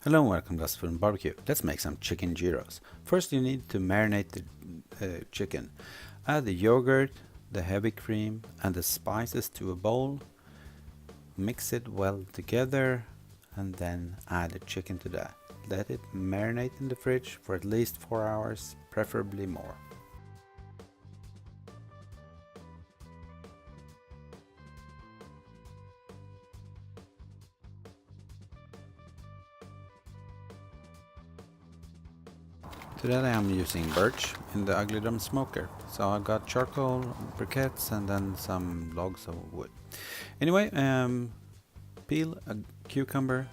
Hello and welcome to Food and Barbecue. Let's make some chicken gyros. First you need to marinate the chicken. Add the yogurt, the heavy cream and the spices to a bowl. Mix it well together and then add the chicken to that. Let it marinate in the fridge for at least 4 hours, preferably more. Today I am using birch in the ugly drumsmoker. So I got charcoal briquettes and then some logs of wood. Anyway, peel a cucumber,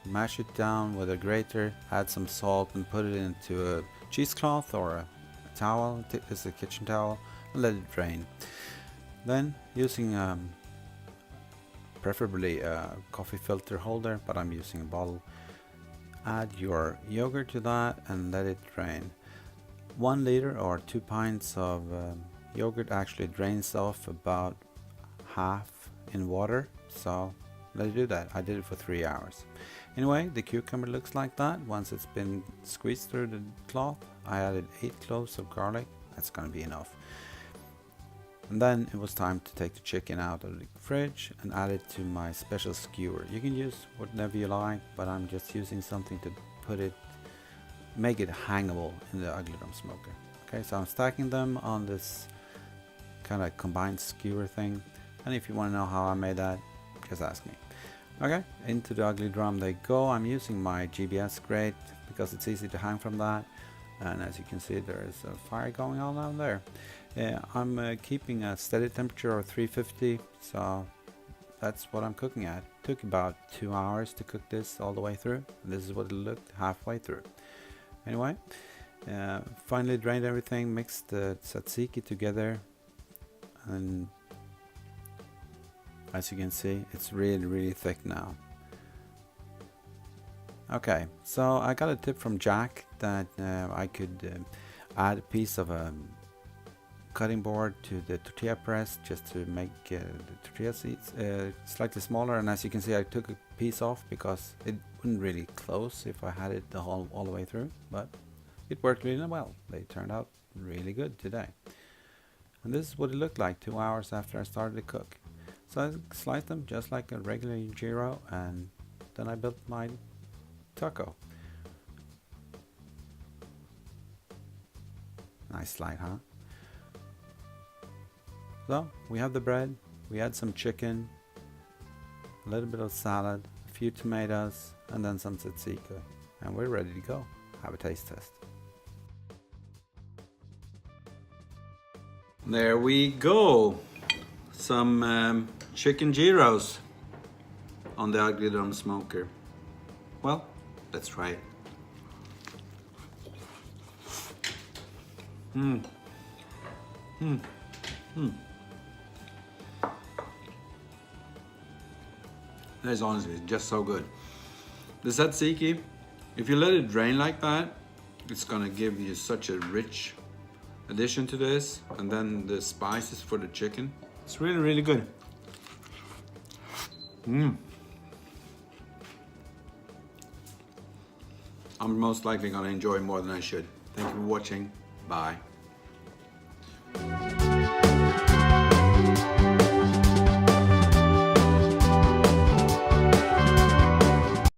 mash it down with a grater, add some salt and put it into a cheesecloth or a towel. This is a kitchen towel, and let it drain. Then using preferably a coffee filter holder, but I'm using a bottle. Add your yogurt to that and let it drain. 1 liter or 2 pints of yogurt actually drains off about half in water, so let it do that. I did it for 3 hours. Anyway, the cucumber looks like that. Once it's been squeezed through the cloth, I added 8 cloves of garlic. That's gonna be enough. And then it was time to take the chicken out of the fridge and add it to my special skewer. You can use whatever you like, but I'm just using something to make it hangable in the ugly drumsmoker. Okay, so I'm stacking them on this kind of combined skewer thing. And if you want to know how I made that, just ask me. Okay, into the ugly drum they go. I'm using my GBS grate because it's easy to hang from that. And as you can see, there is a fire going on down there. I'm keeping a steady temperature of 350, so that's what I'm cooking at. Took about 2 hours to cook this all the way through, and this is what it looked halfway through. Anyway, finally drained everything, mixed the tzatziki together, and as you can see, it's really thick now. Okay, so I got a tip from Jack that I could add a piece of a cutting board to the tortilla press just to make the tortilla seeds slightly smaller, and as you can see I took a piece off because it wouldn't really close if I had it all the way through, but it worked really well. They turned out really good today. And this is what it looked like 2 hours after I started to cook. So I sliced them just like a regular gyro, and then I built my taco. Nice slide, huh? So we have the bread, we add some chicken, a little bit of salad, a few tomatoes, and then some tzatziki, and we're ready to go. Have a taste test. There we go. Some chicken gyros on the ugly drumsmoker. Well, let's try it. That is honestly just so good. The tzatziki, if you let it drain like that, it's gonna give you such a rich addition to this, and then the spices for the chicken. It's really good. I'm most likely gonna enjoy more than I should. Thank you for watching. Bye.